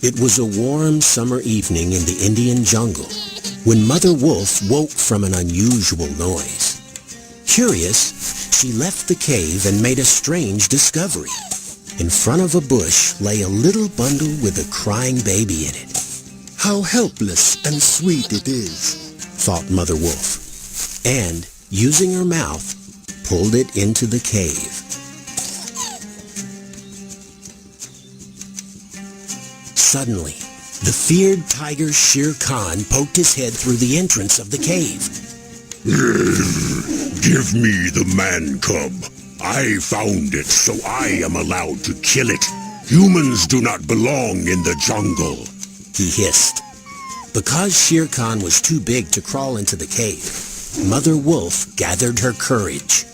It was a warm summer evening in the Indian jungle when Mother Wolf woke from an unusual noise. Curious, she left the cave and made a strange discovery. In front of a bush lay a little bundle with a crying baby in it. How helpless and sweet it is, thought Mother Wolf, and, using her mouth, pulled it into the cave. Suddenly, the feared tiger Shere Khan poked his head through the entrance of the cave. Give me the man cub. I found it, so I am allowed to kill it. Humans do not belong in the jungle, he hissed. Because Shere Khan was too big to crawl into the cave, Mother Wolf gathered her courage.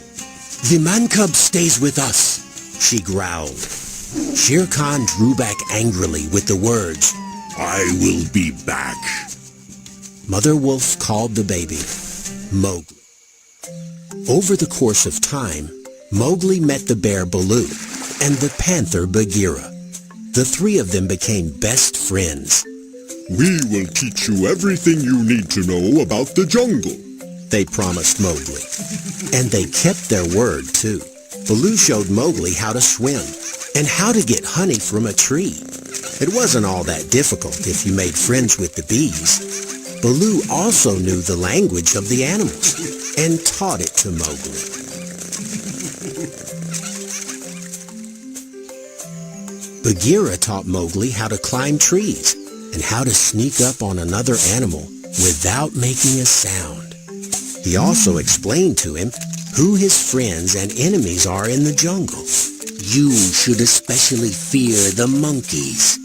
The man cub stays with us, she growled. Shere Khan drew back angrily with the words, I will be back. Mother Wolf called the baby Mowgli. Over the course of time, Mowgli met the bear Baloo and the panther Bagheera. The three of them became best friends. We will teach you everything you need to know about the jungle, they promised Mowgli. And they kept their word, too. Baloo showed Mowgli how to swim and how to get honey from a tree. It wasn't all that difficult if you made friends with the bees. Baloo also knew the language of the animals and taught it to Mowgli. Bagheera taught Mowgli how to climb trees and how to sneak up on another animal without making a sound. He also explained to him who his friends and enemies are in the jungle. You should especially fear the monkeys.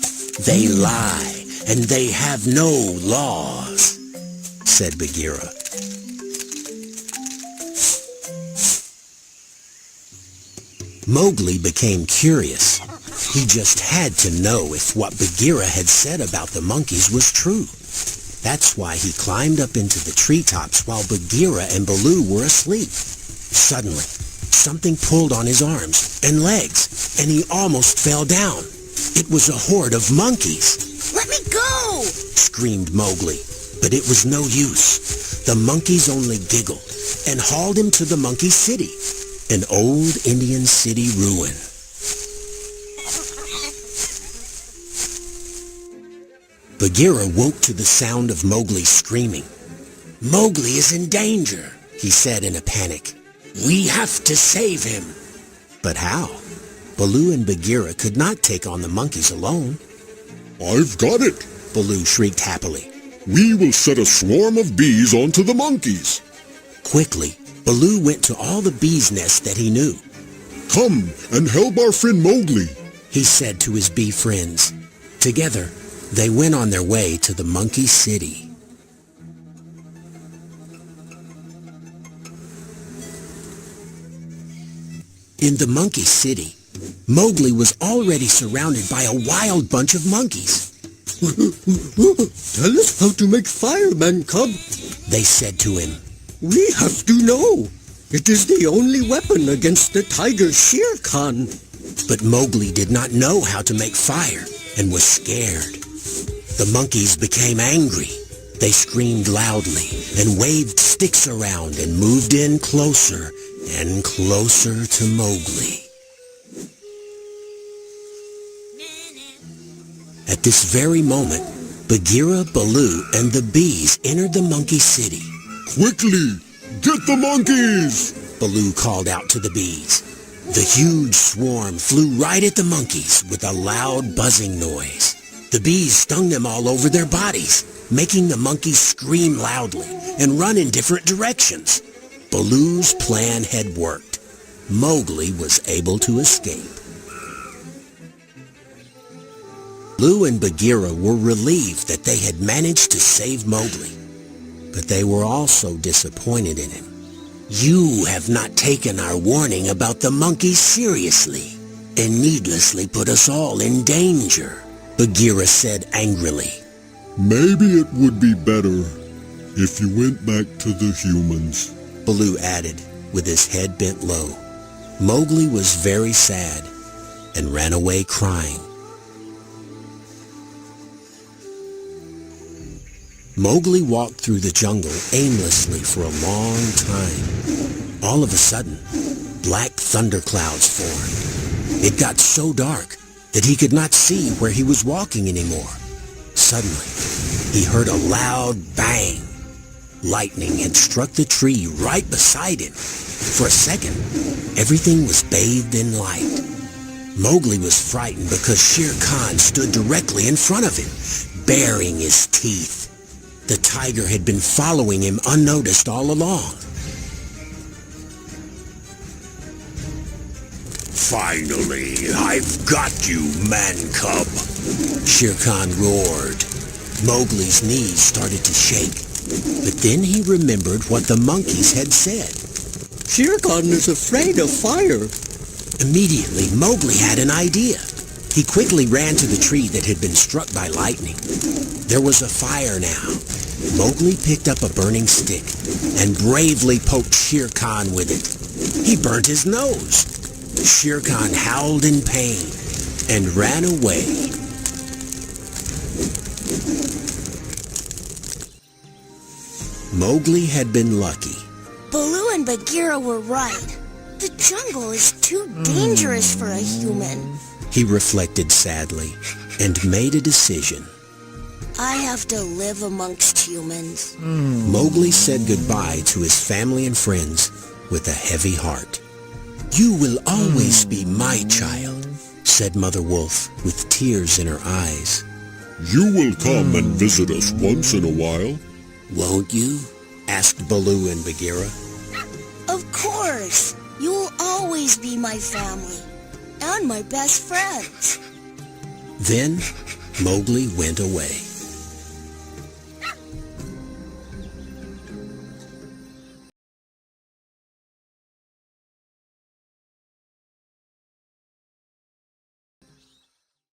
They lie and they have no laws, said Bagheera. Mowgli became curious. He just had to know if what Bagheera had said about the monkeys was true. That's why he climbed up into the treetops while Bagheera and Baloo were asleep. Suddenly, something pulled on his arms and legs, and he almost fell down. It was a horde of monkeys. Let me go! Screamed Mowgli, but it was no use. The monkeys only giggled and hauled him to the monkey city, an old Indian city ruin. Bagheera woke to the sound of Mowgli screaming. Mowgli is in danger, he said in a panic. We have to save him. But how? Baloo and Bagheera could not take on the monkeys alone. I've got it, Baloo shrieked happily. We will set a swarm of bees onto the monkeys. Quickly, Baloo went to all the bees' nests that he knew. Come and help our friend Mowgli, he said to his bee friends. Together, they went on their way to the monkey city. In the monkey city, Mowgli was already surrounded by a wild bunch of monkeys. Tell us how to make fire, man cub, they said to him. We have to know. It is the only weapon against the tiger Shere Khan. But Mowgli did not know how to make fire and was scared. The monkeys became angry. They screamed loudly and waved sticks around and moved in closer and closer to Mowgli. At this very moment, Bagheera, Baloo, and the bees entered the monkey city. Quickly, get the monkeys! Baloo called out to the bees. The huge swarm flew right at the monkeys with a loud buzzing noise. The bees stung them all over their bodies, making the monkeys scream loudly and run in different directions. Baloo's plan had worked. Mowgli was able to escape. Baloo and Bagheera were relieved that they had managed to save Mowgli, but they were also disappointed in him. You have not taken our warning about the monkeys seriously and needlessly put us all in danger, Bagheera said angrily. Maybe it would be better if you went back to the humans, Baloo added, with his head bent low. Mowgli was very sad and ran away crying. Mowgli walked through the jungle aimlessly for a long time. All of a sudden, black thunderclouds formed. It got so dark that he could not see where he was walking anymore. Suddenly, he heard a loud bang. Lightning had struck the tree right beside him. For a second, everything was bathed in light. Mowgli was frightened because Shere Khan stood directly in front of him, baring his teeth. The tiger had been following him unnoticed all along. Finally, I've got you, man cub. Shere Khan roared. Mowgli's knees started to shake. But then he remembered what the monkeys had said. Shere Khan is afraid of fire. Immediately, Mowgli had an idea. He quickly ran to the tree that had been struck by lightning. There was a fire now. Mowgli picked up a burning stick and bravely poked Shere Khan with it. He burnt his nose. Shere Khan howled in pain and ran away. Mowgli had been lucky. Baloo and Bagheera were right. The jungle is too dangerous for a human. He reflected sadly and made a decision. I have to live amongst humans. Mowgli said goodbye to his family and friends with a heavy heart. "You will always be my child," said Mother Wolf with tears in her eyes. You will come and visit us once in a while. "Won't you?" asked Baloo and Bagheera. Of course. You will always be my family and my best friends. Then Mowgli went away.